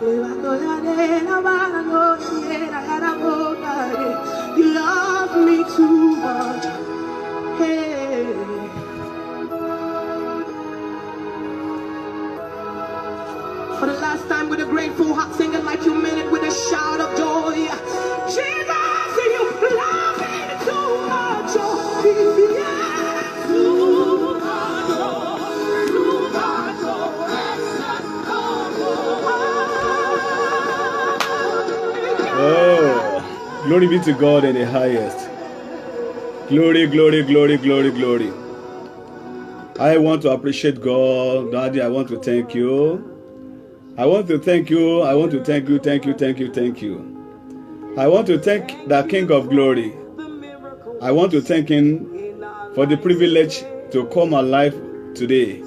You love me too much. Hey. For the last time with a grateful heart, singing like you meant it with a shout of joy. Jesus, you love me too much. Yeah, too much. Too much. Oh, glory be to God in the highest. Glory, glory, glory, glory, glory. I want to appreciate God. Daddy, I want to thank you. I want to thank you. I want to thank you. Thank you, thank you, thank you. I want to thank the King of Glory. I want to thank Him for the privilege to come alive today.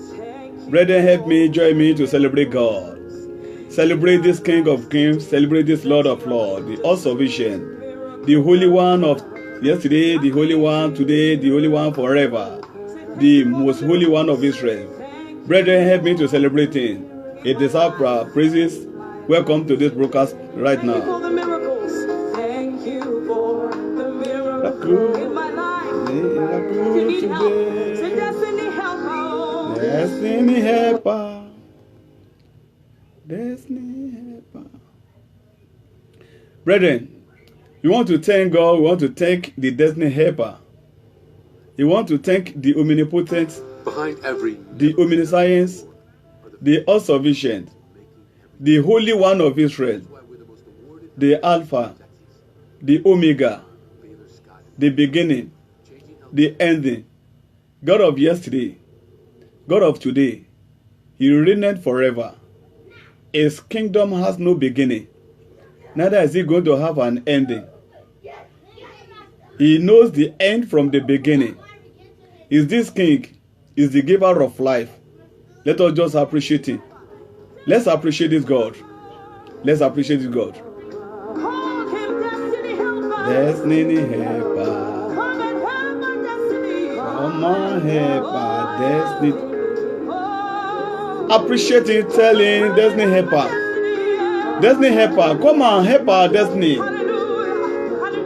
Brethren, help me, join me to celebrate God. Celebrate this King of Kings. Celebrate this Lord of Lords, the all-sufficient, the Holy One of yesterday, the Holy One today, the Holy One forever, the most Holy One of Israel. Brethren, help me to celebrate Him. It deserves our praises. Welcome to this broadcast right now. Thank you for the miracle in my life. You need help. Say destiny helper. Destiny helper. Destiny helper. Brethren, we want to thank God. We want to thank the destiny helper. We want to thank the omnipotent, the omniscience, the all-sufficient, the Holy One of Israel, the Alpha, the Omega, the beginning, the ending, God of yesterday, God of today. He reigned forever. His kingdom has no beginning, neither is it going to have an ending. He knows the end from the beginning. Is this king? Is the giver of life. Let us just appreciate him. Let's appreciate this God. Let's appreciate this God. Destiny helper. Come on, helper. Destiny. Appreciate it, tell him, destiny helper. Destiny helper. Come on, help our destiny.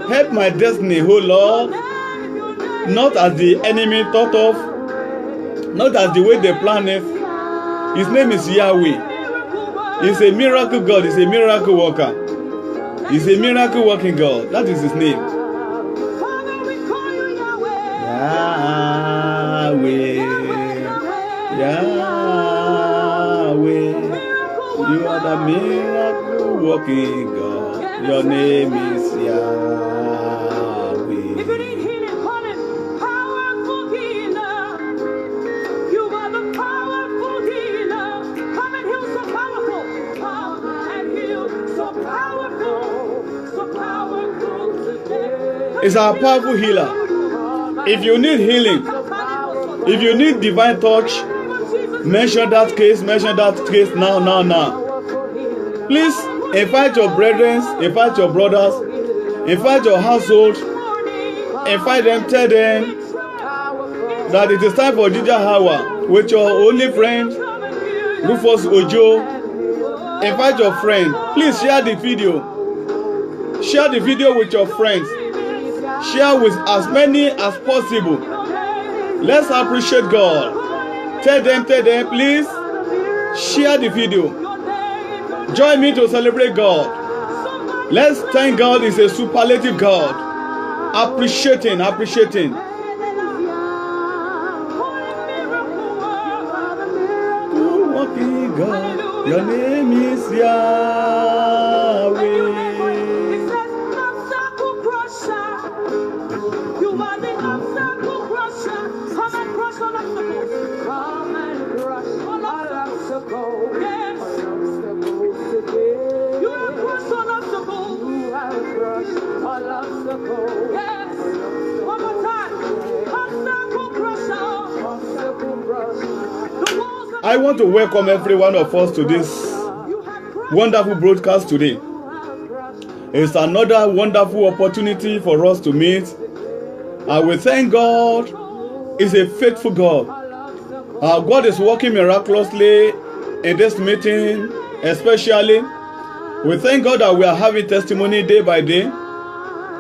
Help my destiny, oh Lord. Not as the enemy thought of, not as the way they planned it. His name is Yahweh. He's a miracle God. He's a miracle worker. He's a miracle working God. That is his name. Yahweh. Yahweh. You are the miracle working God. Your name is Yahweh. Is our powerful healer. If you need healing, if you need divine touch, mention that case now. Please invite your brethren, invite your brothers, invite your household, invite them, tell them that it is time for Ginger Hour with your only friend, Rufus Ojo. Invite your friend. Please share the video. Share the video with your friends. Share with as many as possible. Let's appreciate God. Tell them, please share the video. Join me to celebrate God. Let's thank God. He's a superlative God. Appreciating. Walking God, your name is Yahweh. I want to welcome every one of us to this wonderful broadcast today. It's another wonderful opportunity for us to meet. I will thank God. He's a faithful God. God is working miraculously in this meeting, especially. We thank God that we are having testimony day by day.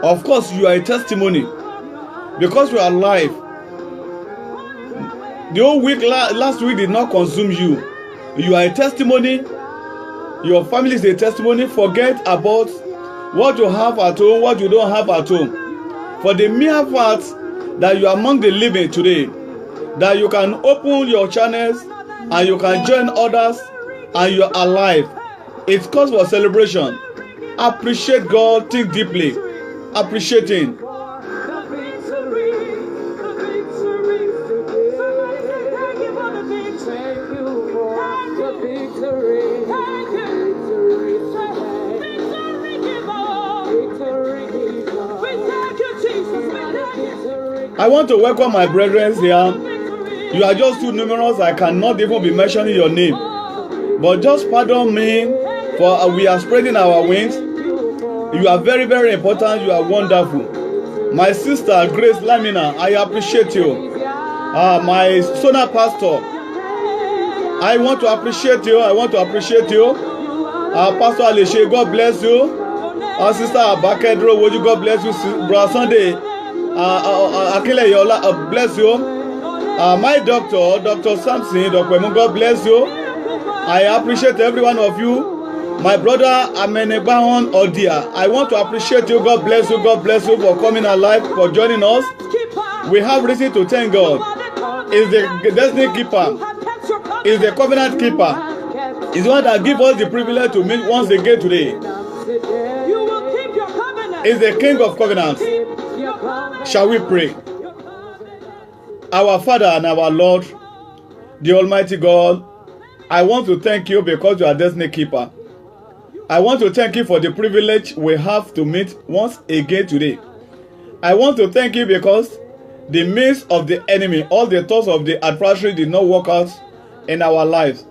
Of course, you are a testimony because you are alive. The whole week, last week did not consume you. You are a testimony. Your family is a testimony. Forget about what you have at home, what you don't have at home. For the mere fact that you are among the living today, that you can open your channels and you can join others and you are alive, it's cause for celebration. Appreciate God, think deeply, appreciate Him. I want to welcome my brethren here. You are just too numerous. I cannot even be mentioning your name. But just pardon me, for we are spreading our wings. You are very, very important. You are wonderful. My sister, Grace Lamina, I appreciate you. My Sona pastor, I want to appreciate you. I want to appreciate you. Pastor Aleshe, God bless you. Sister Abakedro, would you God bless you. Brother Sunday, Akile Yola, bless you. My doctor, Dr. Samson, Dr. Emu, God bless you. I appreciate every one of you. My brother Amenebahon Odia, I want to appreciate you. God bless you. God bless you for coming alive, for joining us. We have reason to thank God. Is the destiny keeper, is the covenant keeper, is the one that gives us the privilege to meet once again today. Is the King of covenants. Shall we pray? Our Father and our Lord, the Almighty God, I want to thank you because you are destiny keeper. I want to thank you for the privilege we have to meet once again today. I want to thank you because the means of the enemy, all the thoughts of the adversary did not work out in our lives.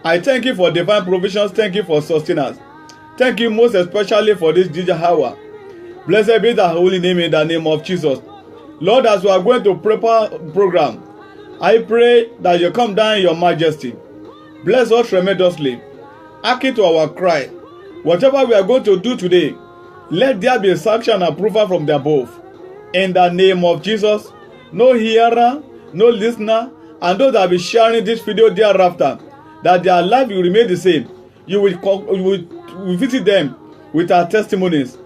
I thank you for divine provisions. Thank you for sustenance. Thank you most especially for this DJ hour. Blessed be the holy name in the name of Jesus. Lord, as we are going to prepare program, I pray that you come down in your majesty. Bless us tremendously. Hearken to our cry. Whatever we are going to do today, let there be a sanction and approval from the above. In the name of Jesus, no hearer, no listener, and those that will be sharing this video thereafter, that their life will remain the same. You will visit them with our testimonies.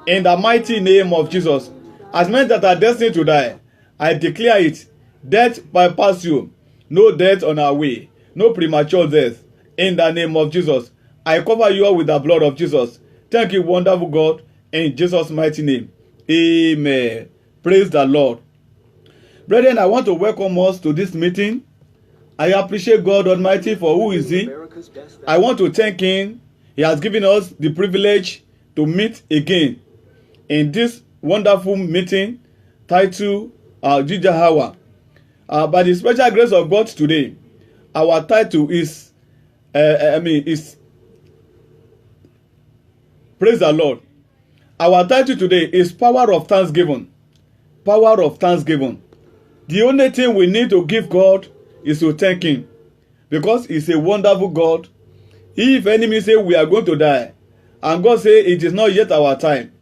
In the mighty name of Jesus. As many that are destined to die, I declare it. Death bypass you. No death on our way. No premature death. In the name of Jesus. I cover you all with the blood of Jesus. Thank you, wonderful God. In Jesus' mighty name. Amen. Praise the Lord. Brethren, I want to welcome us to this meeting. I appreciate God Almighty for who is He. I want to thank Him. He has given us the privilege to meet again in this wonderful meeting titled Jija Hour. By the special grace of God today, our title is Praise the Lord. Our title today is Power of Thanksgiving. Power of Thanksgiving. The only thing we need to give God is to thank Him, because He's a wonderful God. If enemy say we are going to die, and God say it is not yet our time,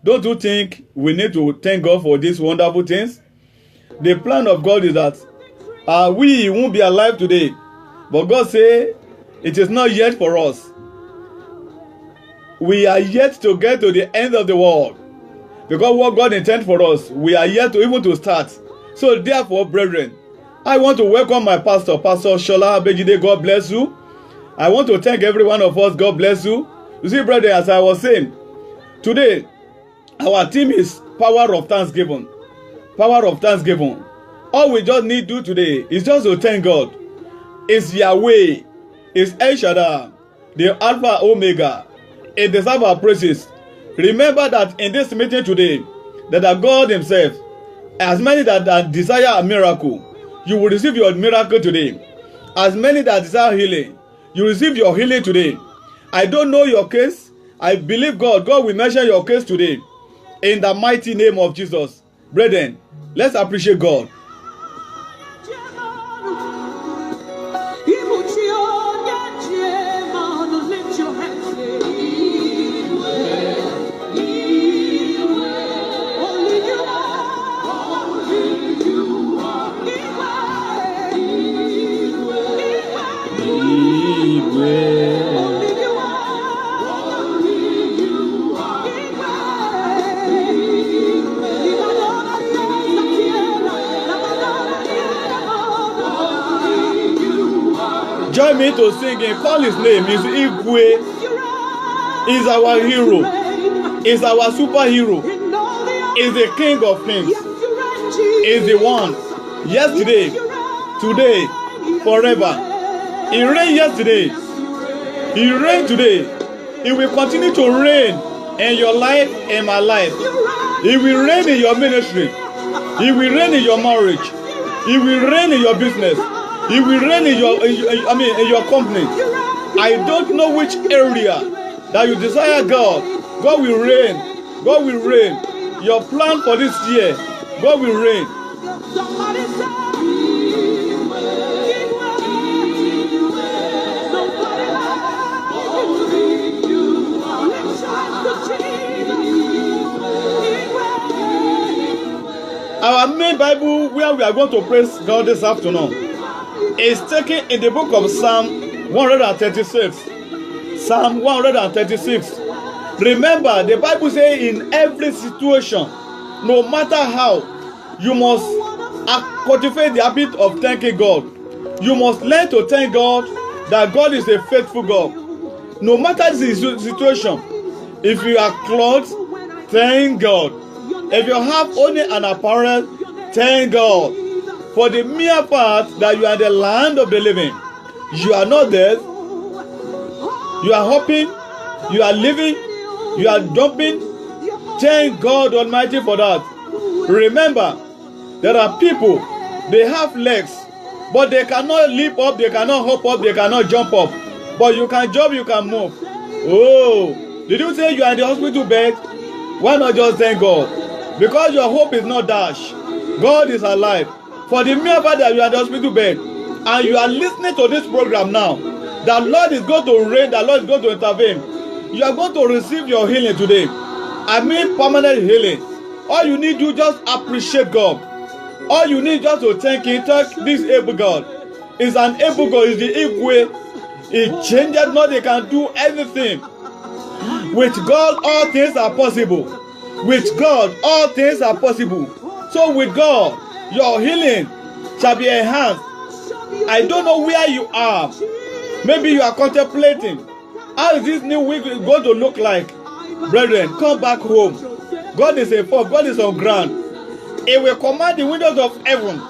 don't you think we need to thank God for these wonderful things? The plan of God is that we won't be alive today, but God say it is not yet for us. We are yet to get to the end of the world, because what God intended for us, we are yet to even to start. So therefore, brethren, I want to welcome my pastor, Pastor Shola Abejide. God bless you. I want to thank every one of us. God bless you. You see, brethren, as I was saying, today, our theme is Power of Thanksgiving. Power of Thanksgiving. All we just need to do today is just to thank God. It's Yahweh. It's El Shaddai, the Alpha Omega. It deserves our praises. Remember that in this meeting today, that God Himself, as many that desire a miracle, you will receive your miracle today. As many that desire healing, you receive your healing today. I don't know your case. I believe God will measure your case today. In the mighty name of Jesus. Brethren, let's appreciate God. me to sing and call his name. Is Igwe. Is our hero. Is our superhero. Is the King of Kings. Is the one. Yesterday, today, forever. He reigned yesterday. He reigned today. He will continue to reign in your life and my life. He will reign in your ministry. He will reign in your marriage. He will reign in your business. He will reign in your company. I don't know which area that you desire God. God will reign. God will reign. Your plan for this year, God will reign. Our main Bible where we are going to praise God this afternoon is taken in the book of Psalm 136. Psalm 136. Remember, the Bible says in every situation, no matter how, you must cultivate the habit of thanking God. You must learn to thank God that God is a faithful God. No matter the situation, if you are clothed, thank God. If you have only an apparel, thank God. For the mere fact that you are in the land of the living, you are not dead, you are hoping, you are living, you are jumping. Thank God Almighty for that. Remember, there are people, they have legs, but they cannot leap up, they cannot hop up, they cannot jump up. But you can jump, you can move. Oh, did you say you are in the hospital bed? Why not just thank God? Because your hope is not dashed. God is alive. For the mere fact that you are in the hospital bed and you are listening to this program now, the Lord is going to reign, the Lord is going to intervene. You are going to receive your healing today. I mean permanent healing. All you need to just appreciate God. All you need just to thank Him. Thank this able God. Is an able God. Is the Igwe. He changes not. They can do everything. With God, all things are possible. With God, all things are possible. So with God, your healing shall be enhanced. I don't know where you are. Maybe you are contemplating. How is this new week going to look like? Brethren, come back home. God is a force. God is on ground. He will command the windows of heaven.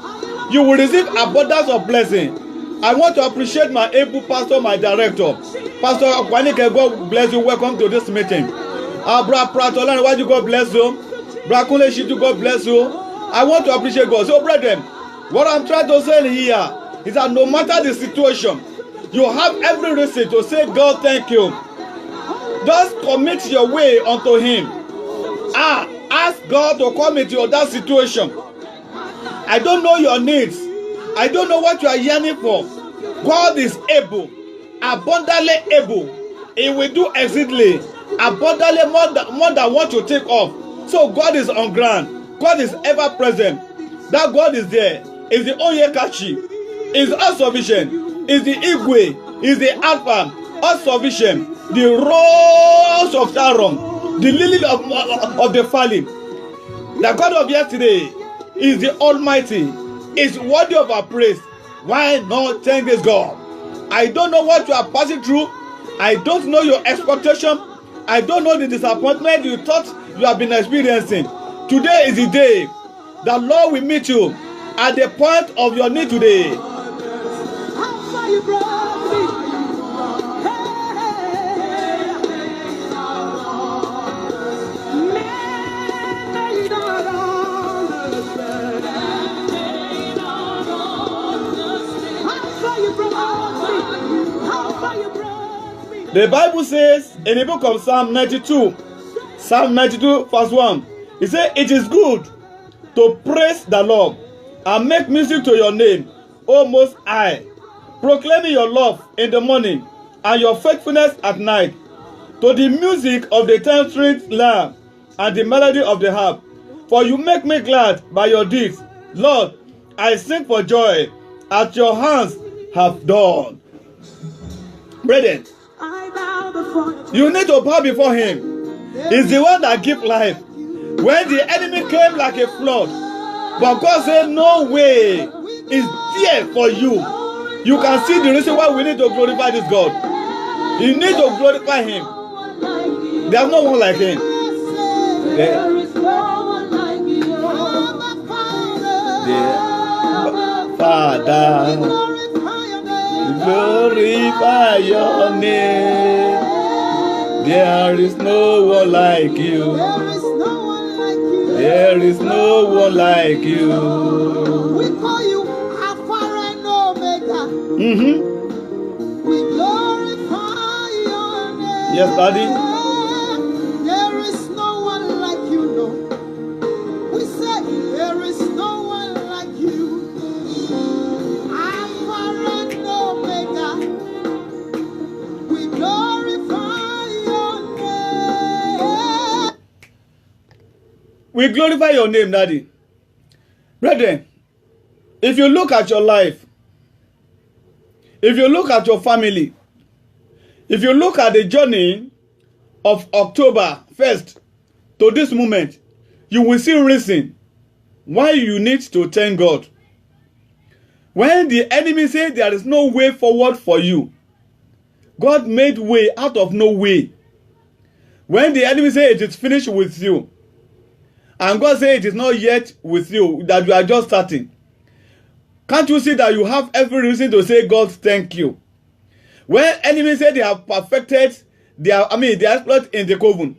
You will receive abundance of blessing. I want to appreciate my able pastor, my director. Pastor Akwanike, God bless you. Welcome to this meeting. Bra Pratolan, why you God bless you? Bra Kule Shitu, God bless you. I want to appreciate God. So, brethren, what I'm trying to say here is that no matter the situation, you have every reason to say, God, thank you. Just commit your way unto Him. Ask God to come into that situation. I don't know your needs. I don't know what you are yearning for. God is able, abundantly able. He will do exceedingly, abundantly more than what you think of. So God is on ground. God is ever present. That God is there. Is the Onyekachi. Is all sufficient. Is the Igwe. Is the Alpha. All sufficient. The rose of Sharon. The lily of the valley. The God of yesterday is the Almighty. Is worthy of our praise. Why not thank this God? I don't know what you are passing through. I don't know your expectation. I don't know the disappointment you thought you have been experiencing. Today is the day the Lord will meet you at the point of your need today. The Bible says in the book of Psalm 92 verse 1, it says, it is good to praise the Lord and make music to your name, O Most High, proclaiming your love in the morning and your faithfulness at night, to the music of the 10-stringed lyre and the melody of the harp. For you make me glad by your deeds. Lord, I sing for joy at your hands have done. Brethren, you need to bow before Him. He's the one that gives life. When the enemy came like a flood, but God said, no way is there for you. You can see the reason why we need to glorify this God. You need to glorify Him. There's no one like Him. There is no one like you. Father, glorify your name. There is no one like you. There is no one like you. We call you Alpha and Omega. We glorify your name. Yes, Daddy. There is no one like you, no. We say there is no one like you. Alpha and Omega. We glorify your name. We glorify your name, Daddy. Brethren, if you look at your life, if you look at your family, if you look at the journey of October 1st to this moment, you will see reason why you need to thank God. When the enemy said there is no way forward for you, God made way out of no way. When the enemy said it is finished with you, and God said it is not yet with you, that you are just starting, can't you see that you have every reason to say, God, thank you? When enemies say they have perfected their exploit in the coven,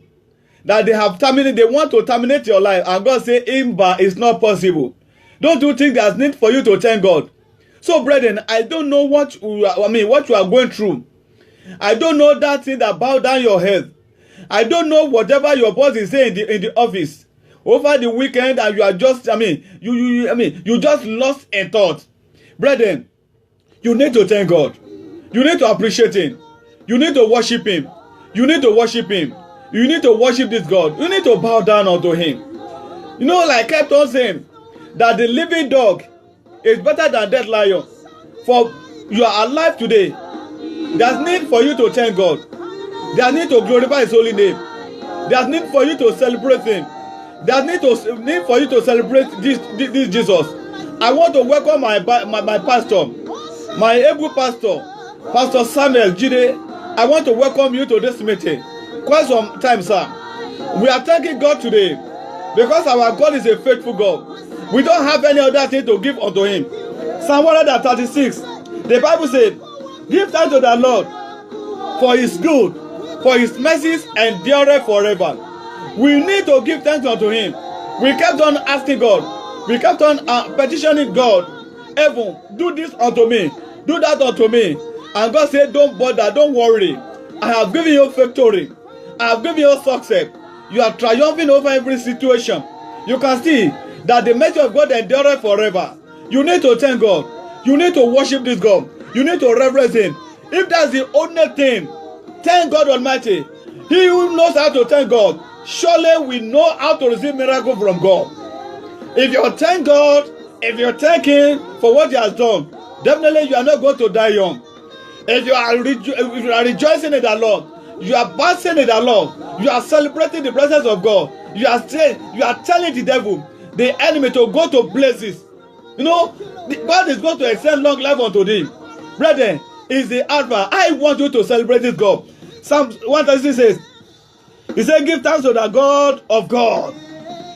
that they have terminated, they want to terminate your life, and God say, Imba, it's not possible. Don't you think there's need for you to thank God? So, brethren, I don't know what you are going through. I don't know that thing that bow down your head. I don't know whatever your boss is saying in the office over the weekend, and you are just, you just lost in thought. Brethren, you need to thank God. You need to appreciate Him. You need to worship Him. You need to worship Him. You need to worship this God. You need to bow down unto Him. You know, like I kept on saying, that the living dog is better than dead lion. For you are alive today. There's need for you to thank God. There's need to glorify His holy name. There's need for you to celebrate Him. There's need for you to celebrate this Jesus. I want to welcome my pastor, my able pastor, Pastor Samuel Jide. I want to welcome you to this meeting. Quite some time, sir. We are thanking God today because our God is a faithful God. We don't have any other thing to give unto Him. Psalm 136, the Bible said, give thanks to the Lord for His good, for His mercies endure forever. We need to give thanks unto Him. We kept on asking God. We kept on petitioning God. Heaven, do this unto me. Do that unto me. And God said, don't bother, don't worry. I have given you victory. I have given you success. You are triumphing over every situation. You can see that the mercy of God endureth forever. You need to thank God. You need to worship this God. You need to reverence Him. If that's the only thing, thank God Almighty. He who knows how to thank God, surely we know how to receive miracle from God. If you thank God, if you thank Him for what He has done, definitely you are not going to die young. If you are rejoicing in the Lord, you are basking in the Lord, you are celebrating the presence of God, you are telling the devil, the enemy, to go to places. You know, God is going to extend long life unto thee. Brethren, is the Alpha. I want you to celebrate this God. Psalm 136 says, He said, give thanks to the God of God.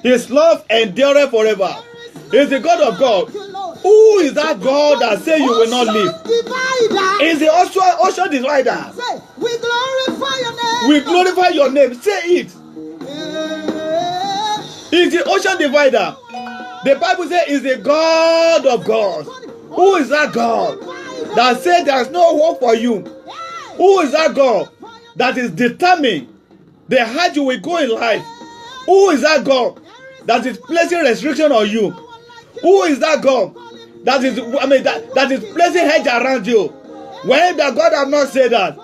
His love endureth forever. He is the God of God. Who is that God that say you will not live? Is the ocean divider. Say, we glorify your name. We glorify your name. Say it. Is the ocean divider. The Bible says is the God of God. Who is that God that said there is no hope for you? Who is that God that is determined the height you will go in life? Who is that God that is placing restriction on you? Who is that God that is that is placing hedge around you? When the God have not said that,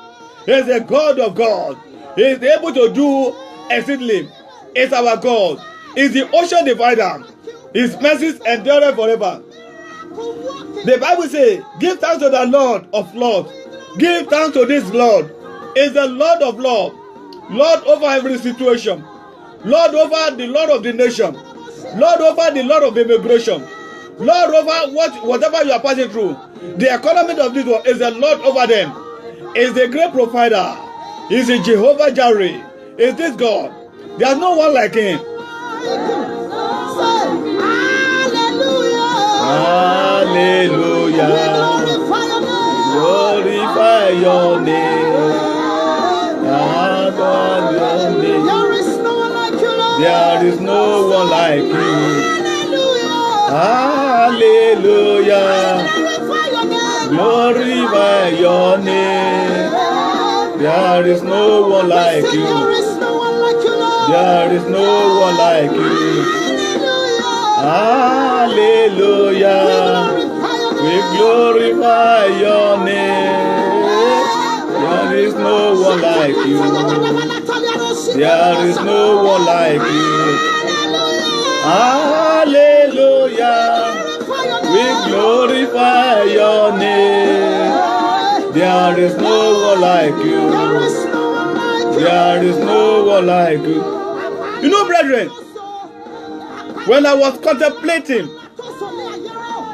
He is a God of God. He is able to do exceedingly. It's our God. Is the ocean divider. His mercies endure forever. The Bible says, give thanks to the Lord of Lords. Give thanks to this Lord. Is the Lord of Lords. Lord over every situation. Lord over the Lord of the nation. Lord over the Lord of immigration. Lord over whatever you are passing through. The economy of this world is the Lord over them. Is the great provider. Is the Jehovah Jireh. Is this God? There's no one like him. Hallelujah. Glorify your name. There is no one like you. Hallelujah. Glorify your name. There is no one like you. There is no one like you. Hallelujah. We glorify your name. There is no one like you. There is no one like you. Hallelujah. We glorify your name. There is no one like you. There is no one like you. You know, brethren, when I was contemplating,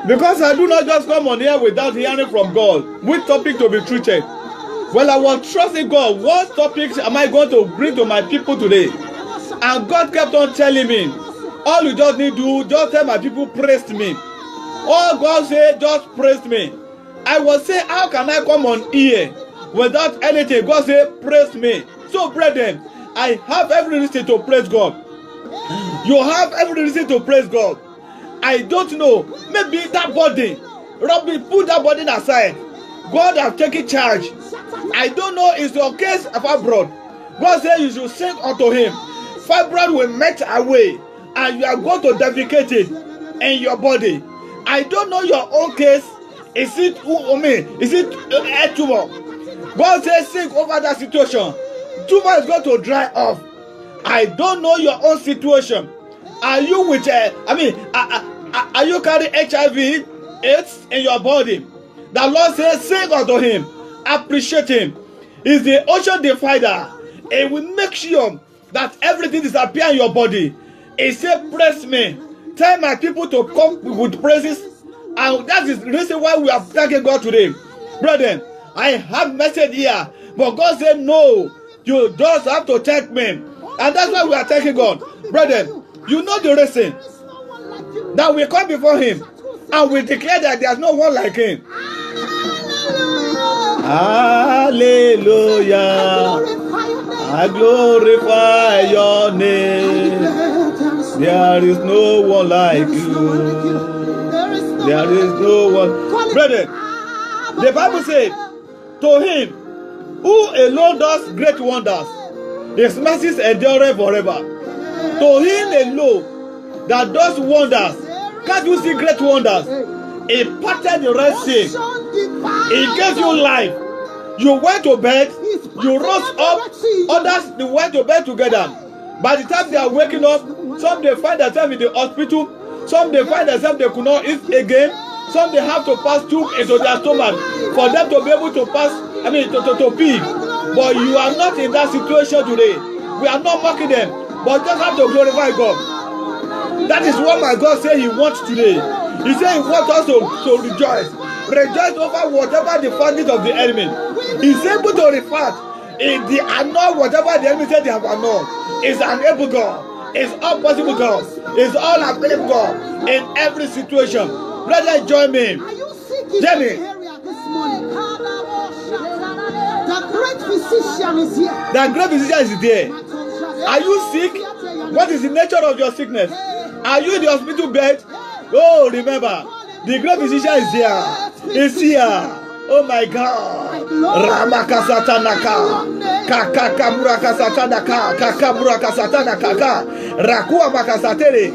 because I do not just come on here without hearing from God, which topic to be treated. Well, I was trusting God, what topics am I going to bring to my people today? And God kept on telling me, all you just need to do, just tell my people, praise me. All God said, just praise me. I was saying, how can I come on here without anything? God said, praise me. So, brethren, I have every reason to praise God. You have every reason to praise God. I don't know. Maybe that body, Robbie, put that body aside. God has taken charge. I don't know, it's your case of abroad. God said you should sing unto him. Fibroid will melt away, and you are going to defecate it in your body. I don't know your own case. Is it a tumor? God says sing over that situation. Tumor is going to dry off. I don't know your own situation. Are you with are you carrying HIV, AIDS in your body? The Lord says sing unto him. Appreciate him. He's the ocean divider. It will make sure that everything disappears in your body. He said, praise me. Tell my people to come with praises. And that is the reason why we are thanking God today. Brethren, I have message here. But God said, no, you just have to thank me. And that's why we are thanking God. Brethren, you know the reason that we come before him and we declare that there's no one like him. Hallelujah. I glorify your name. There is no one like you. There is no one. Brethren, the Bible said, to him who alone does great wonders, his mercies endure forever. To him alone that does wonders. Can't you see great wonders? He parted the Red Sea. He gave you life. You went to bed. You rose up. Others, they went to bed together. By the time they are waking up, some they find themselves in the hospital. Some they find themselves they could not eat again. Some they have to pass tube into their stomach for them to be able to pass, to pee. But you are not in that situation today. We are not mocking them, but just have to glorify God. That is what my God said he wants today. He said he wants us to rejoice. Rejoice over whatever the findings of the enemy. He's able to reflect in the annul whatever the enemy said they have annulled. Is an able God. Is all possible God. Is all available God in every situation. Brother, join me. Jenny. The great physician is here. The great physician is there. Are you sick? What is the nature of your sickness? Are you in the hospital bed? Oh, remember, the great physician is here. Is here. Oh my God. Ramakasatanaka. Kakakamurakasatanaka. Kakaburakasatanaka. Rakua makasatere.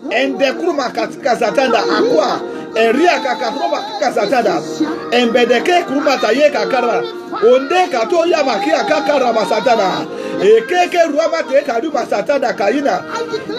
Endekruma kasatanda akwa. Eria kakaroma kasatanda. Embedeke kruma taye kakara. Onde kato ya makia kakara masatana. Ekeke ruama te kaduma satana kaina.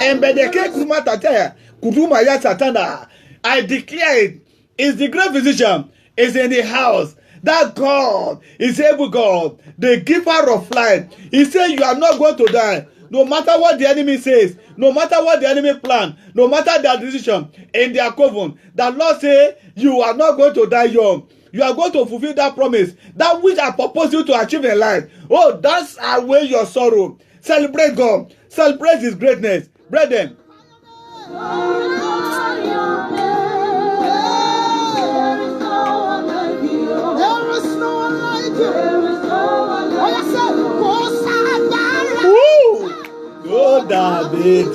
Embedeke kruma tatea. Kuduma ya satana. I declare it is the great physician is in the house. That God is able God, the giver of life. He said you are not going to die, no matter what the enemy says, no matter what the enemy plan, no matter their decision in their covenant, the Lord say, you are not going to die young. You are going to fulfill that promise, that which I propose you to achieve in life. Oh, dance away your sorrow. Celebrate God. Celebrate His greatness. Brethren, oh, David,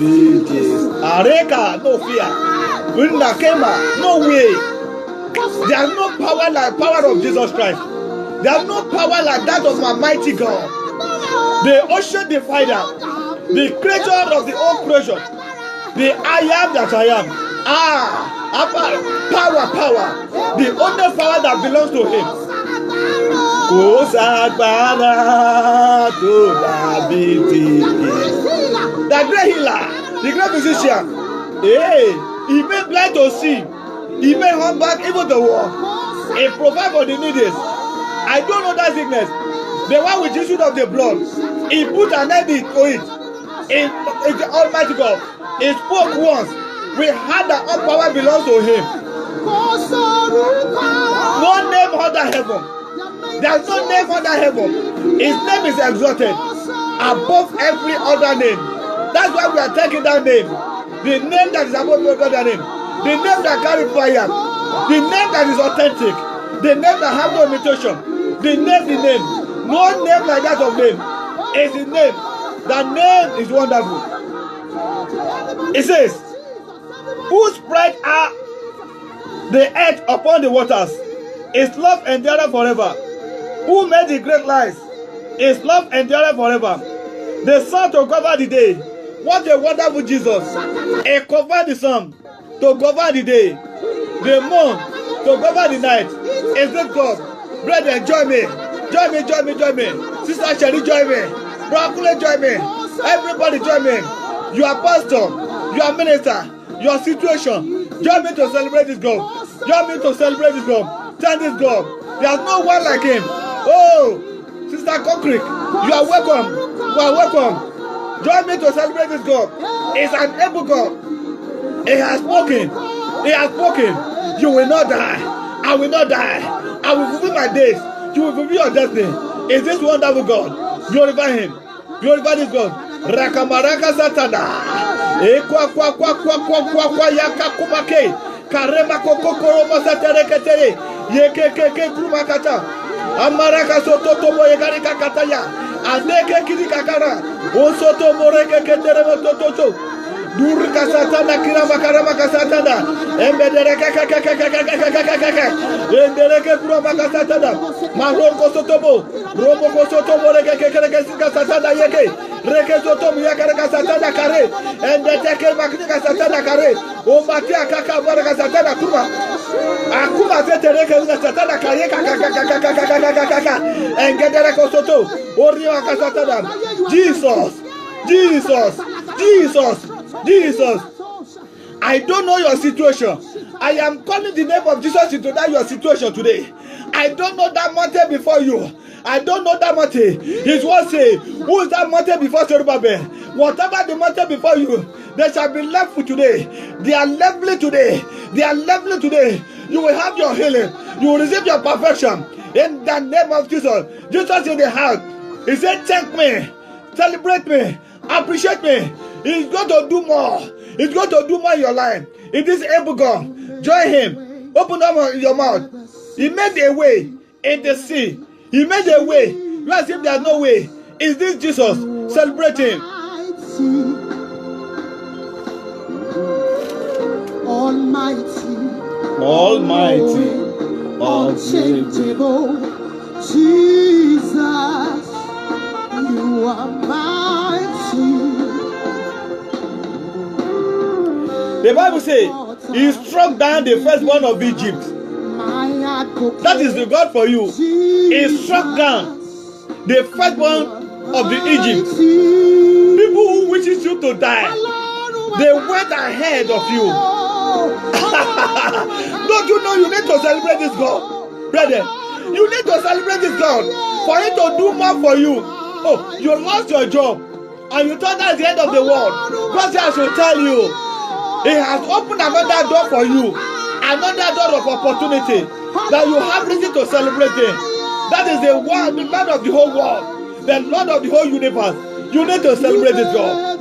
Areka, no fear. Winda Kema, no way. There is no power like power of Jesus Christ. There is no power like that of my mighty God. The ocean divider, the creator of the whole creation, the I am that I am. Power. The only power that belongs to Him. The great healer, the great physician. Hey, He made blind to see. He made hand back even the war. He provides for the needy. I don't know that sickness. The one with issue of the blood. He put an end to it. In the Almighty God. He spoke once. We had that all power belongs to Him. No name under heaven. There is no name under heaven. His name is exalted above every other name. That's why we are taking that name. The name that is above every other name. The name that carries fire. The name that is authentic. The name that has no imitation. The name. No name like that of name. It's the name. The name is wonderful. It says, who spread out the earth upon the waters? His love endureth forever. Who made the great lights? His love endureth forever. The sun to cover the day. What a wonderful Jesus. He covered the sun to cover the day. The moon to cover the night. Is this God? Brethren, join me. Join me. Sister Sherry, join me. Brother, join me. Everybody join me. You are pastor. You are minister. Your situation. Join me to celebrate this God. Join me to celebrate this God. Thank this God. There's no one like Him. Oh, Sister Kokrik, you are welcome. You are welcome. Join me to celebrate this God. He's an able God. He has spoken. He has spoken. You will not die. I will not die. I will fulfill my days. You will fulfill your destiny. Is this wonderful God? Glorify Him. Glorify this God. Rakamaraka Satana. Kwa yaka kumake. Karema kokokoro masatere ketere. Yekeke kumakata. Amaraka soto tobo yegarika kataya. Aneke kirikakara. Osoto moreke ketere motototo. Durka satana kirama karama kasatana. Embedereke kakakakakakakakakaka. Endereke kurama kasatana. Maroko sotobo. Robo kosotobo reke kekereke kasatana yeke. Reke sotobo yakareka satana kare. Endeteke maknika satana kare. Ombatia kakabara kasatana kuma. Akuma tetereke una satana kare kakakakakakakakaka. Engedereke soto. Oriwa kasatana. Jesus, I don't know your situation. I am calling the name of Jesus into that your situation today. I don't know that mountain before you. I don't know that mountain. His word say, who is that mountain before Zerubbabel? Whatever the mountain before you, they shall be level today. They are leveling today. You will have your healing. You will receive your perfection in the name of Jesus. Jesus in the house. He said, thank me, celebrate me, appreciate me. He's going to do more. He's going to do more in your life. It is able God. Join Him. Open up your mouth. He made a way in the sea. He made a way. You ask Him, there's no way. Is this Jesus? Celebrate Him. Almighty, unchangeable Jesus, you are mighty. The Bible says He struck down the firstborn of Egypt. That is the God for you. He struck down the firstborn of the Egypt. People who wishes you to die, they went ahead of you. Don't you know you need to celebrate this God, brother? You need to celebrate this God for Him to do more for you. Oh, you lost your job. and you thought that's the end of the world, God says I should tell you, He has opened another door for you, another door of opportunity that you have reason to celebrate Him. That is the Lord of the whole world, the Lord of the whole universe. You need to celebrate this God.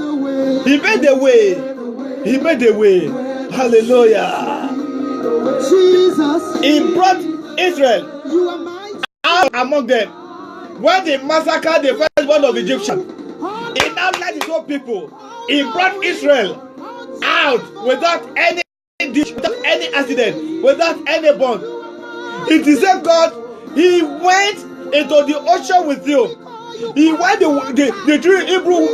He made the way. He made the way. Hallelujah. Jesus. He brought Israel out among them. When they massacred the firstborn of Egyptians, He now led His own people. He brought Israel out without any ditch, without any accident, without any bond. It is a God. He went into the ocean with you. He went the three Hebrew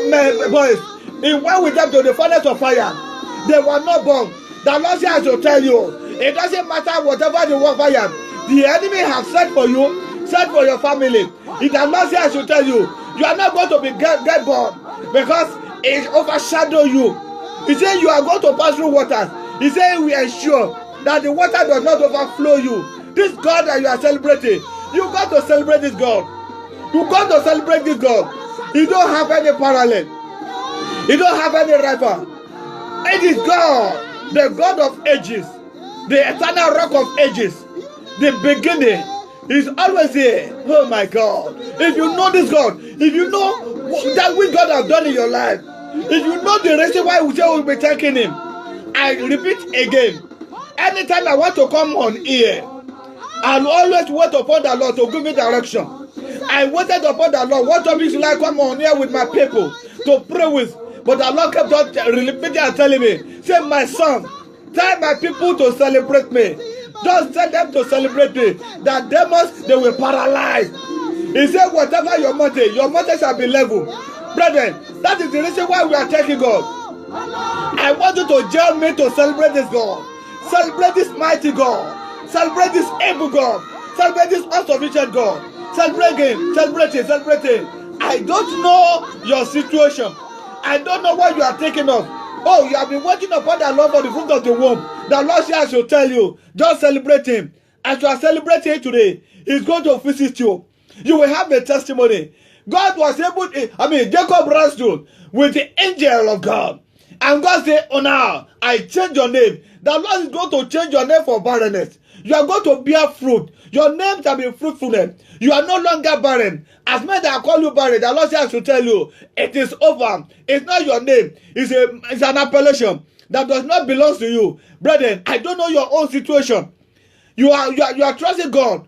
boys. He went with them to the furnace of fire. They were not born. The Lord says to tell you, it doesn't matter whatever the warfare the enemy has set for you, set for your family. It does not say I should tell you, you are not going to be get born because it overshadow you. He said you are going to pass through waters. He said we ensure that the water does not overflow you. This God that you are celebrating, you got to celebrate this God. You got to celebrate this God. He don't have any parallel. He don't have any rival. It is God, the God of ages, the eternal rock of ages, the beginning. He's always here. Oh my God. If you know this God, if you know that which God has done in your life, if you know the reason why we say we'll be thanking Him, I repeat again, anytime I want to come on here, I'll always wait upon the Lord to give me direction. I waited upon the Lord. What topics will I come on here with my people to pray with? But the Lord kept on repeating and telling me, say, my son, tell my people to celebrate me. Just tell them to celebrate me. That demons, they will paralyze. He said, whatever your mountain shall be level. Brethren, that is the reason why we are taking God. I want you to join me to celebrate this God. Celebrate this mighty God. Celebrate this able God. Celebrate this unsufficient God. Celebrate Him. Celebrate Him. Celebrate Him. I don't know your situation. I don't know what you are taking of. Oh, you have been waiting upon the Lord for the fruit of the womb. The Lord says I should tell you, just celebrate Him. As you are celebrating today, He's going to visit you. You will have a testimony. God was able to, Jacob wrestled with the angel of God. And God said, oh now, I change your name. The Lord is going to change your name for barrenness. You are going to bear fruit. Your name shall be fruitfulness. You are no longer barren. As many that call you barren, the Lord says to tell you, it is over. It's not your name. It's an appellation that does not belong to you. Brethren, I don't know your own situation. You are trusting God.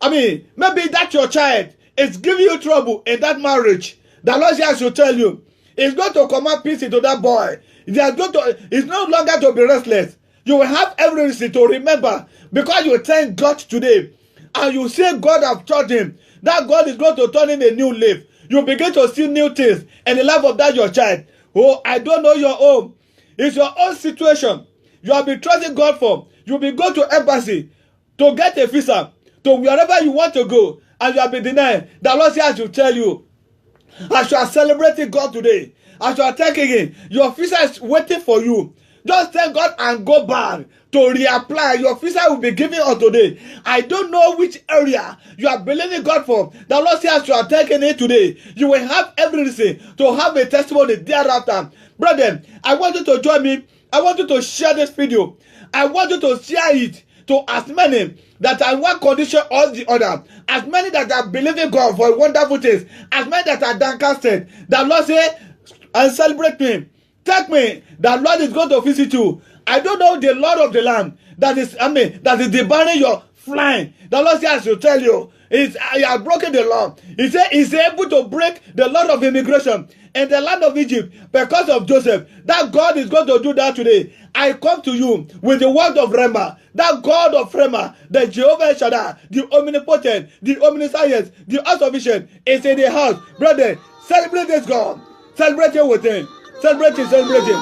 Maybe that's your child. It's giving you trouble in that marriage. The Lord says to tell you, it's going to command peace into that boy. It's no longer to be restless. You will have every reason to remember, because you thank God today and you say God have taught him, that God is going to turn in a new leaf. You begin to see new things in the life of that your child. Oh, I don't know your own. It's your own situation. You have been trusting God for. You will be going to embassy to get a visa to wherever you want to go, and you have been denied. The Lord says to tell you, as you are celebrating God today, as you are thanking Him, your visa is waiting for you. Just thank God and go back to reapply. Your visa will be given on today. I don't know which area you are believing God for. The Lord says you are taking it today. You will have every reason to have a testimony thereafter. Brethren, I want you to join me. I want you to share this video. I want you to share it to as many that are in one condition or the other. As many that are believing God for wonderful things. As many that are downcasted. The Lord says, and celebrate me. Take me. The Lord is going to visit you. I don't know the Lord of the land that is debarring your flying. The Lord says to tell you, He has broken the law. He said He's able to break the law of immigration in the land of Egypt because of Joseph. That God is going to do that today. I come to you with the word of Rema. That God of Rema, the Jehovah Shaddai, the omnipotent, the omniscience, the all-sufficient is in the house. Brother, celebrate this God. Celebrate Him with Him. Celebrate Him, celebrate Him.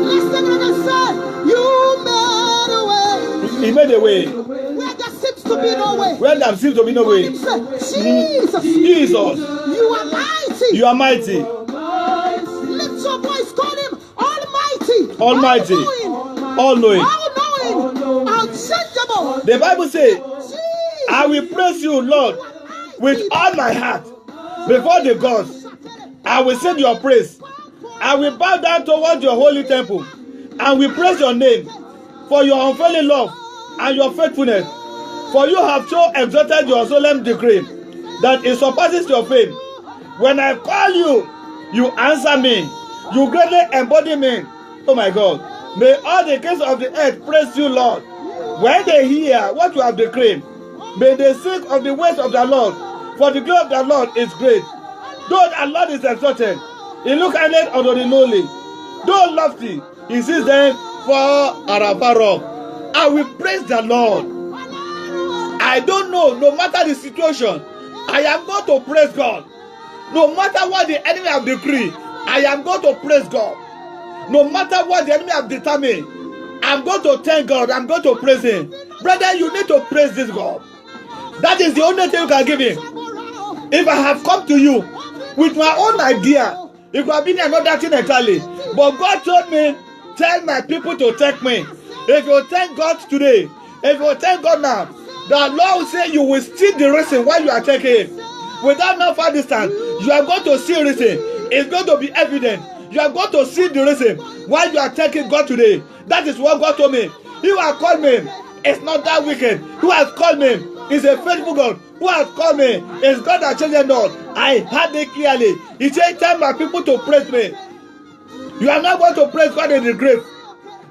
Listen to the son. You made a way. He made a way. Where there seems to be no way. Where there seems to be no way. Jesus. Jesus. You are mighty. You are mighty. Lift your voice. Call Him Almighty. Almighty. All-knowing. All-knowing. Unchangeable. The Bible says, Jesus. I will praise you, Lord, with all my heart. before the gods. I will sing your praise. I will bow down towards your holy temple and will praise your name for your unfailing love and your faithfulness. For you have so exalted your solemn decree that it surpasses your fame. When I call you, you answer me. You greatly embody me. Oh my God. May all the kings of the earth praise you, Lord. When they hear what you have decreed, may they sing of the ways of the Lord, for the glory of the Lord is great. Though the Lord is exalted, he look highly unto the lowly. Though lofty, he sees them far and afar off. I will praise the Lord. I don't know, no matter the situation, I am going to praise God. No matter what the enemy have decreed, I am going to praise God. No matter what the enemy have determined, I'm going to thank God. I'm going to praise him. Brother, you need to praise this God. That is the only thing you can give him. If I have come to you with my own idea, it could have been another thing entirely. But God told me, tell my people to thank me. If you thank God today, if you thank God now, the Lord will say you will see the reason why you are thanking him. Without no far distance, you are going to see reason. It's going to be evident. You are going to see the reason why you are thanking God today. That is what God told me. He who has called me is not that wicked. Who has called me is a faithful God. Who has called me is God that changes not. I heard it clearly. He said, tell my people to praise me. You are not going to praise God in the grave.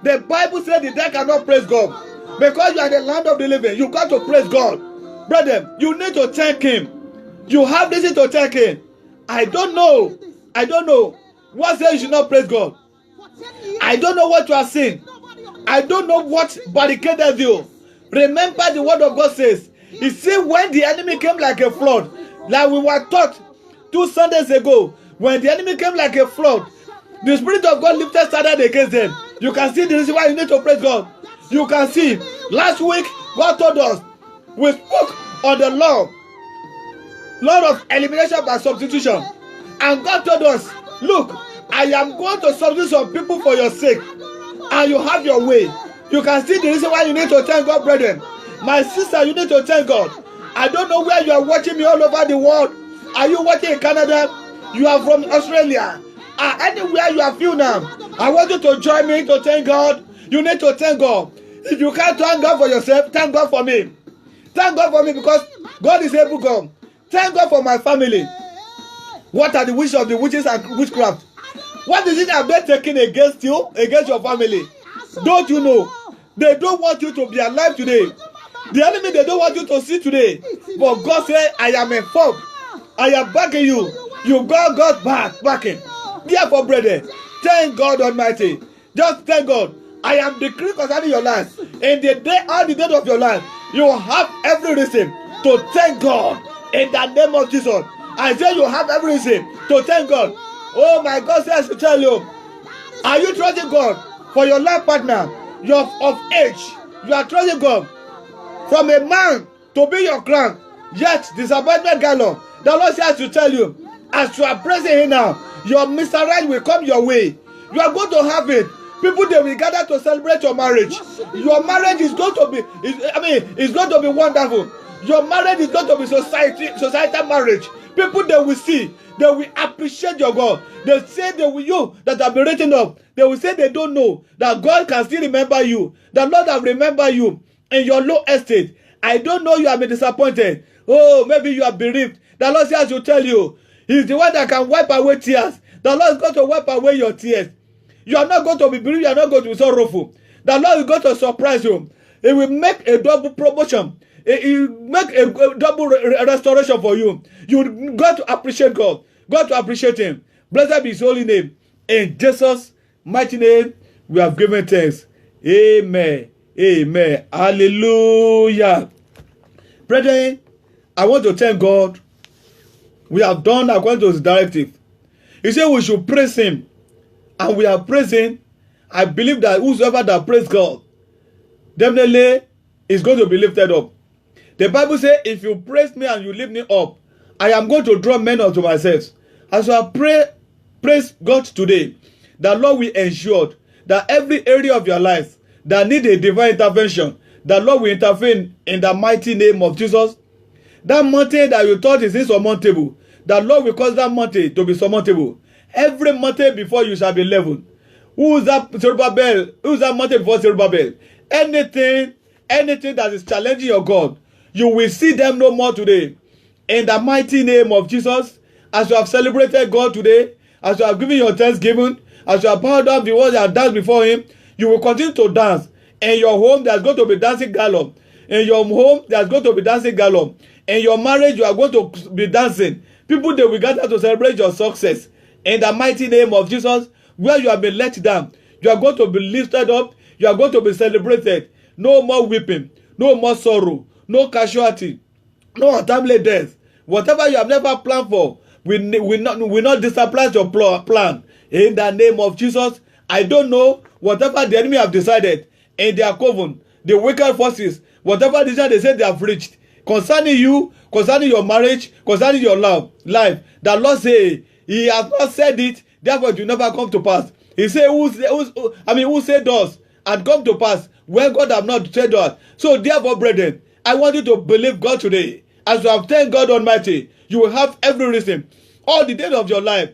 The Bible said the dead cannot praise God. Because you are the land of the living, you got to praise God. Brother, you need to thank him. You have reason to thank him. I don't know. What says you should not praise God? I don't know what you are saying. I don't know what barricaded you. Remember the word of God says, you see, when the enemy came like a flood, like we were taught 2 Sundays ago, when the enemy came like a flood, the Spirit of God lifted standard against them. You can see the reason why you need to praise God. You can see, last week, God told us, we spoke on the law of elimination by substitution. And God told us, look, I am going to substitute some people for your sake. And you have your way. You can see the reason why you need to thank God, brethren. My sister, you need to thank God. I don't know where you are watching me all over the world. Are you watching in Canada? You are from Australia. Anywhere you are few now, I want you to join me to thank God. You need to thank God. If you can't thank God for yourself, thank God for me. Thank God for me because God is able God. Thank God for my family. What are the wishes of the witches and witchcraft? What is it that they're taking against you, against your family? Don't you know? They don't want you to be alive today. The enemy, they don't want you to see today. But God said, I am informed. I am backing you. You got God's backing. Therefore, brethren, thank God Almighty. Just thank God. I am decreeing concerning your life. In the day, all the days of your life, you will have every reason to thank God. In the name of Jesus. I say you have every reason to thank God. Oh my God says to tell you, are you trusting God for your life partner? You're of age. You are trusting God from a man to be your crown. Yet disappointment galore. The Lord says to tell you, as you are praising him now, your Mr. Right will come your way. You are going to have it. People, they will gather to celebrate your marriage. Your marriage is going to be, it's going to be wonderful. Your marriage is going to be societal marriage. People, they will see, they will appreciate your God. They say they will, you that have been written up, they will say they don't know that God can still remember you. The Lord have remembered you in your low estate. I don't know you have been disappointed. Oh, maybe you have bereaved. The Lord says to tell you, he's the one that can wipe away tears. The Lord is going to wipe away your tears. You are not going to be bereaved. You are not going to be sorrowful. The Lord is going to surprise you. He will make a double promotion. He will make a double restoration for you. You got to appreciate God. God to appreciate him. Blessed be his holy name. In Jesus' mighty name, we have given thanks. Amen. Amen. Hallelujah. Brethren, I want to thank God. We have done according to his directive. He said we should praise him. And we are praising. I believe that whosoever that praise God, definitely is going to be lifted up. The Bible says, if you praise me and you lift me up, I am going to draw men unto myself. As I praise God today, the Lord will ensure that every area of your life that need a divine intervention, the Lord will intervene in the mighty name of Jesus. That mountain that you thought is insurmountable, the Lord will cause that mountain to be surmountable. Every mountain before you shall be leveled. Who is that Zerubbabel? Who is that mountain before Zerubbabel? Anything that is challenging your God, you will see them no more today. In the mighty name of Jesus, as you have celebrated God today, as you have given your thanksgiving, as you have bowed down before you have danced before Him, you will continue to dance. In your home, there's going to be dancing gallop. In your home, there's going to be dancing gallop. In your marriage, you are going to be dancing. People, they will gather to celebrate your success. In the mighty name of Jesus, where you have been let down, you are going to be lifted up. You are going to be celebrated. No more weeping, no more sorrow, no casualty, no untimely death. Whatever you have never planned for, will not disappoint your plan. In the name of Jesus, I don't know whatever the enemy have decided in their coven, the wicked forces, whatever decision they say they have reached concerning you, concerning your marriage, concerning your life. The Lord say He has not said it, therefore it will never come to pass. He say who said does and come to pass when God have not said that. So therefore, brethren, I want you to believe God today. As you have thanked God Almighty, you will have every reason all the days of your life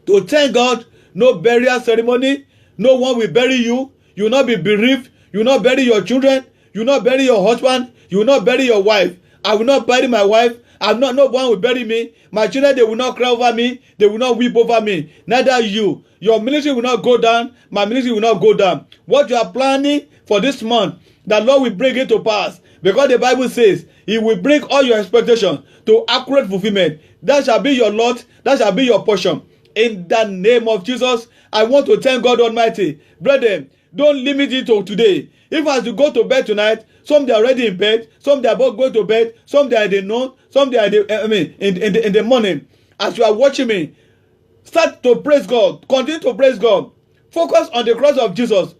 to thank God. No burial ceremony. No one will bury you. You will not be bereaved. You will not bury your children. You will not bury your husband. You will not bury your wife. I will not bury my wife. No one will bury me. My children, they will not cry over me. They will not weep over me. Neither you. Your ministry will not go down. My ministry will not go down. What you are planning for this month, the Lord will bring it to pass. Because the Bible says He will bring all your expectations to accurate fulfillment. That shall be your lot. That shall be your portion. In the name of Jesus, I want to thank God Almighty. Brethren, don't limit it to today. If as you go to bed tonight, some they are already in bed, some they are both going to bed, some they are in the noon, some they are in the morning. As you are watching me, start to praise God. Continue to praise God. Focus on the cross of Jesus.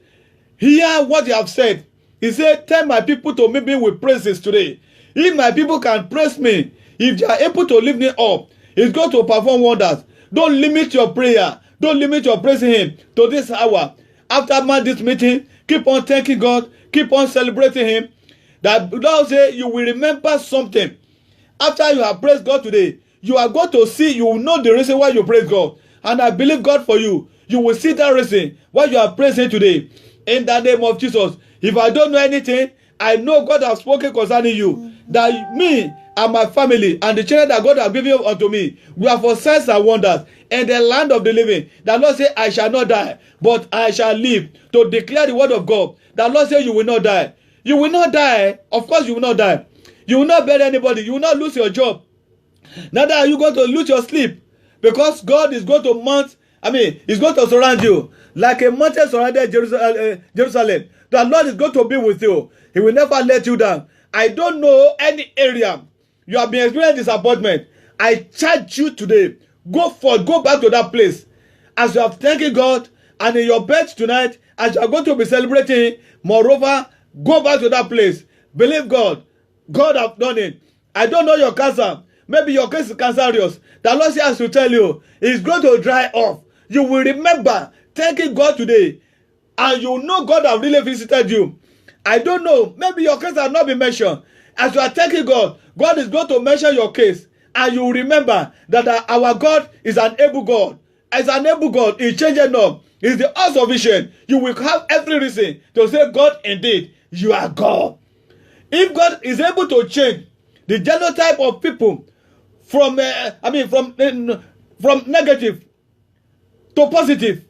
Hear what He have said. He said, tell my people to meet me with praises today. If my people can praise me, if they are able to lift me up, He's going to perform wonders. Don't limit your prayer. Don't limit your praising Him to this hour. After this meeting, keep on thanking God. Keep on celebrating Him. That Lord say you will remember something. After you have praised God today, you are going to see, you will know the reason why you praise God. And I believe God for you. You will see that reason why you are praising today. In the name of Jesus. If I don't know anything, I know God has spoken concerning you. That me and my family and the children that God has given unto me, we are for signs and wonders in the land of the living. The Lord said, I shall not die, but I shall live to declare the word of God. The Lord said, you will not die. You will not die. Of course, you will not die. You will not bury anybody. You will not lose your job. Neither are you going to lose your sleep. Because God is going to He's going to surround you. Like a mountain surrounded Jerusalem. The Lord is going to be with you. He will never let you down. I don't know any area you have been experiencing disappointment. I charge you today. Go forth. Go back to that place. As you have thanking God and in your bed tonight, as you are going to be celebrating, moreover, go back to that place. Believe God. God have done it. I don't know your cancer. Maybe your case is cancerous. The Lord says to tell you, it's going to dry off. You will remember thanking God today. And you know God have really visited you. I don't know. Maybe your case has not been mentioned. As you are thanking God, God is going to mention your case. And you will remember that our God is an able God. As an able God, He changes not. He's the all-sufficient. You will have every reason to say, God, indeed, you are God. If God is able to change the genotype of people from negative to positive,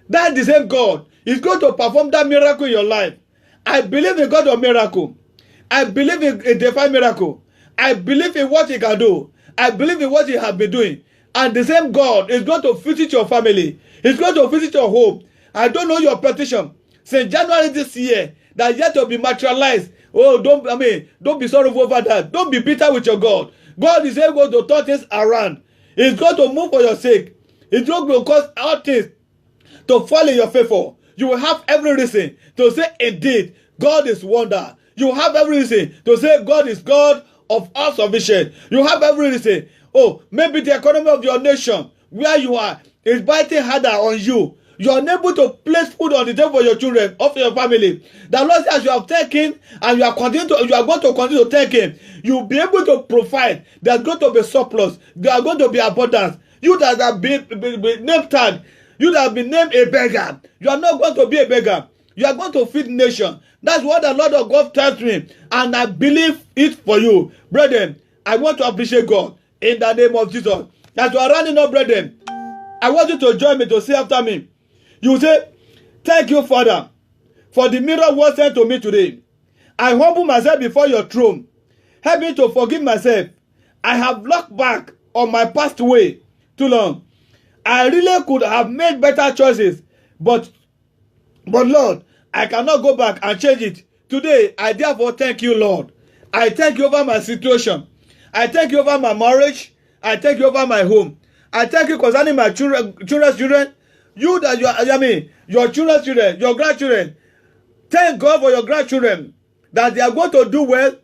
that the same God is going to perform that miracle in your life. I believe in God of miracle. I believe in a divine miracle. I believe in what He can do. I believe in what He has been doing. And the same God is going to visit your family. He's going to visit your home. I don't know your petition since January this year that yet to be materialized. Oh, don't be sorrowful over that. Don't be bitter with your God. God is able to turn things around. He's going to move for your sake. He's going to cause all things to fall in your favor. You will have every reason to say, indeed, God is wonder. You have every reason to say, God is God of all sufficient. You have every reason. Oh, maybe the economy of your nation, where you are, is biting harder on you. You are unable to place food on the table for your children, of your family. The Lord says, as you have taken and you are going to continue to take Him, you'll be able to provide. There's going to be surplus. There are going to be abundance. You that have been name tag, you that have been named a beggar, you are not going to be a beggar. You are going to feed nation. That's what the Lord of God tells me, and I believe it for you, brethren. I want to appreciate God in the name of Jesus. As you are running up, brethren, I want you to join me to say after me. You say, thank you, Father, for the mirror was sent to me today. I humble myself before your throne. Help me to forgive myself. I have looked back on my past way too long. I really could have made better choices, but Lord, I cannot go back and change it. Today, I therefore thank you, Lord. I thank you over my situation. I thank you over my marriage. I thank you over my home. I thank you concerning my children's children. You that your children's children, your grandchildren. Thank God for your grandchildren that they are going to do well.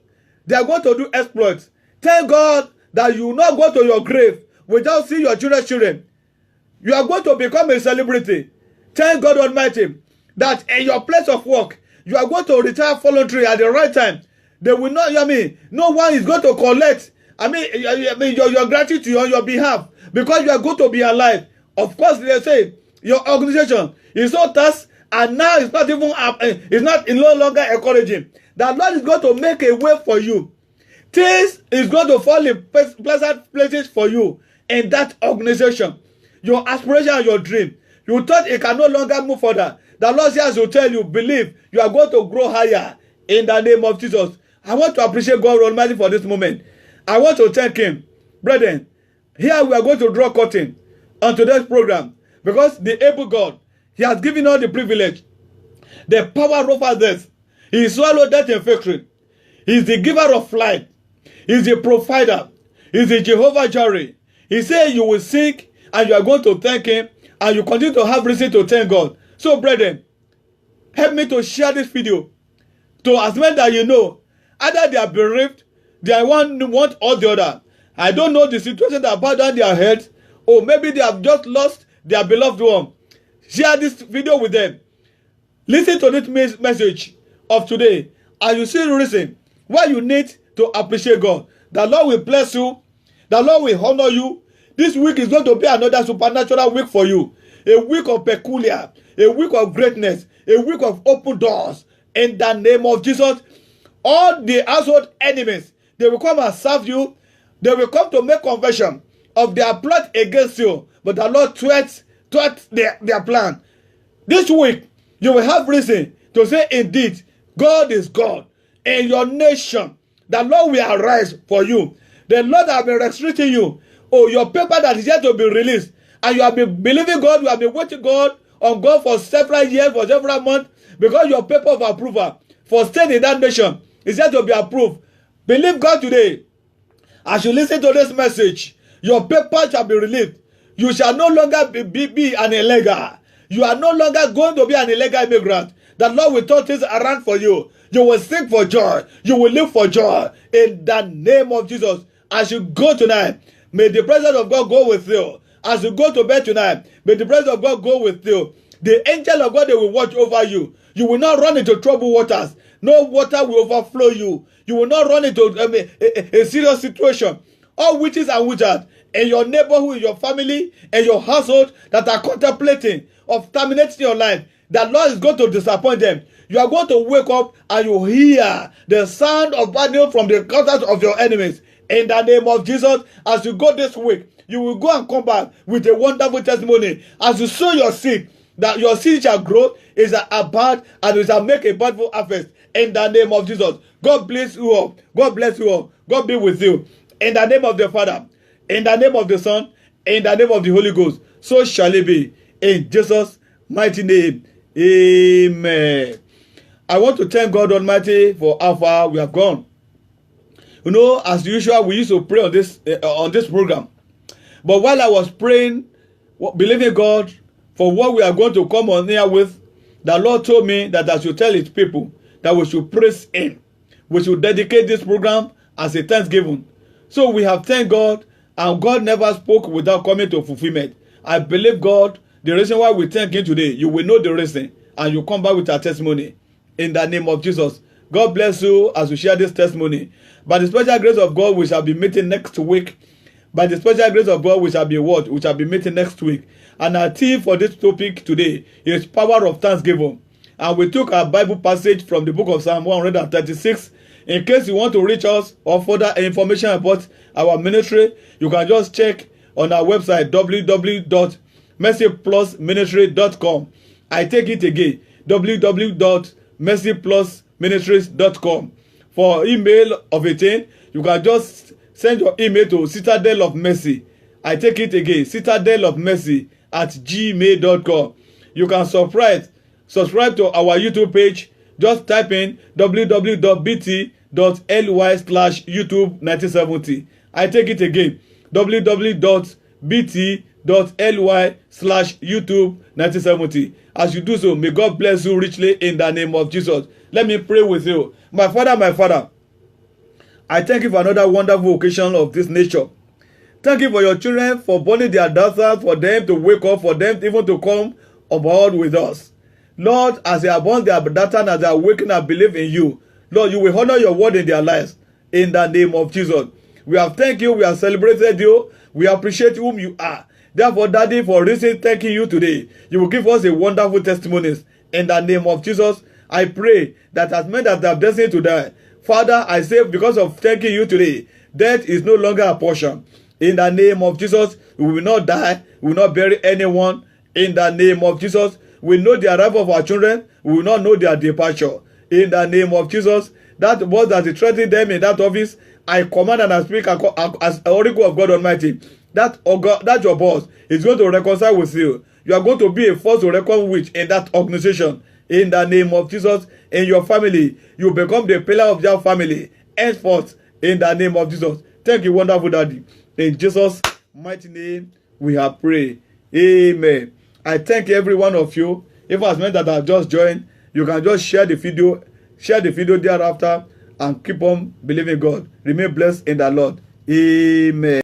They are going to do exploits. Thank God that you will not go to your grave without seeing your children's children. You are going to become a celebrity. Thank God Almighty that in your place of work, you are going to retire voluntarily at the right time. They will not, no one is going to collect, your gratitude on your behalf because you are going to be alive. Of course, they say your organization is so tough, and now it's not even, no longer encouraging. The Lord is going to make a way for you. Things is going to fall in pleasant places for you in that organization. Your aspiration and your dream. You thought it can no longer move further. The Lord says to tell you, believe you are going to grow higher in the name of Jesus. I want to appreciate God Almighty for this moment. I want to thank Him. Brethren, here we are going to draw curtain on today's program because the able God, He has given us the privilege, the power over death. He swallowed death in victory. He is the giver of life. He is the provider. He is the Jehovah Jireh. He said you will seek and you are going to thank Him and you continue to have reason to thank God. So, brethren, help me to share this video to as many that you know. Either they are bereaved, they are one or the other. I don't know the situation that bowed down their heads, or maybe they have just lost their beloved one. Share this video with them. Listen to this message of today, and you see the reason why you need to appreciate God. The Lord will bless you. The Lord will honor you. This week is going to be another supernatural week for you. A week of peculiar, a week of greatness, a week of open doors. In the name of Jesus, all the household enemies, they will come and serve you. They will come to make confession of their plot against you. But the Lord thwarts their plan. This week, you will have reason to say, indeed, God is God. In your nation, the Lord will arise for you. The Lord has been restricting you. Oh, your paper that is yet to be released. And you have been believing God, you have been waiting on God for several years, for several months, because your paper of approval for staying in that nation is yet to be approved. Believe God today. As you listen to this message, your paper shall be released. You shall no longer be an illegal. You are no longer going to be an illegal immigrant. The Lord will turn things around for you. You will sing for joy. You will live for joy. In the name of Jesus. As you go tonight, may the presence of God go with you. As you go to bed tonight, may the presence of God go with you. The angel of God, they will watch over you. You will not run into troubled waters. No water will overflow you. You will not run into a serious situation. All witches and wizards in your neighborhood, in your family, and your household that are contemplating of terminating your life, the Lord is going to disappoint them. You are going to wake up and you hear the sound of bad news from the quarters of your enemies. In the name of Jesus, as you go this week, you will go and come back with a wonderful testimony. As you sow your seed, that your seed shall grow, is a bad, and it shall make a bountiful harvest. In the name of Jesus, God bless you all. God bless you all. God be with you. In the name of the Father, in the name of the Son, in the name of the Holy Ghost, so shall it be. In Jesus' mighty name, amen. I want to thank God Almighty for how far we have gone. You know, as usual, we used to pray on this program. But while I was praying, believing God for what we are going to come on here with, the Lord told me that I should tell His people that we should praise Him. We should dedicate this program as a thanksgiving. So we have thanked God, and God never spoke without coming to fulfillment. I believe God The reason why we thank him today, you will know the reason, and you come back with a testimony in the name of Jesus. God bless you as we share this testimony. By the special grace of God, we shall be meeting next week. By the special grace of God, we shall be what? We shall be meeting next week. And our theme for this topic today is power of thanksgiving. And we took our Bible passage from the book of Psalm 136. In case you want to reach us or further information about our ministry, you can just check on our website www.mercyplusministry.com. I take it again, www.mercyplusministries.com. For email of a thing, you can just send your email to Citadel of Mercy. I take it again, Citadel of Mercy @gmail.com. You can subscribe to our YouTube page. Just type in www.bt.ly/YouTube1970. I take it again, www.bt.ly/YouTube1970. As you do so, may God bless you richly in the name of Jesus. Let me pray with you. My Father, I thank you for another wonderful occasion of this nature. Thank you for your children, for burning their daughters, for them to wake up, for them even to come aboard with us. Lord, as they are born their data and as they are waking and believe in you, Lord, you will honor your word in their lives in the name of Jesus. We have thanked you, we have celebrated you, we appreciate whom you are. Therefore, Daddy, for reason thanking you today, you will give us a wonderful testimonies in the name of Jesus. I pray that as men that have destined to die, Father, I say because of thanking you today, death is no longer a portion. In the name of Jesus, we will not die, we will not bury anyone. In the name of Jesus, we know the arrival of our children, we will not know their departure. In the name of Jesus, that was that is threatening them in that office, I command and I speak as oracle of God Almighty. That your boss is going to reconcile with you. You are going to be a force to reckon with in that organization. In the name of Jesus, in your family, you become the pillar of your family. Henceforth, in the name of Jesus. Thank you, wonderful Daddy. In Jesus' mighty name, we have prayed. Amen. I thank every one of you. If as many that have just joined, you can just share the video thereafter, and keep on believing God. Remain blessed in the Lord. Amen.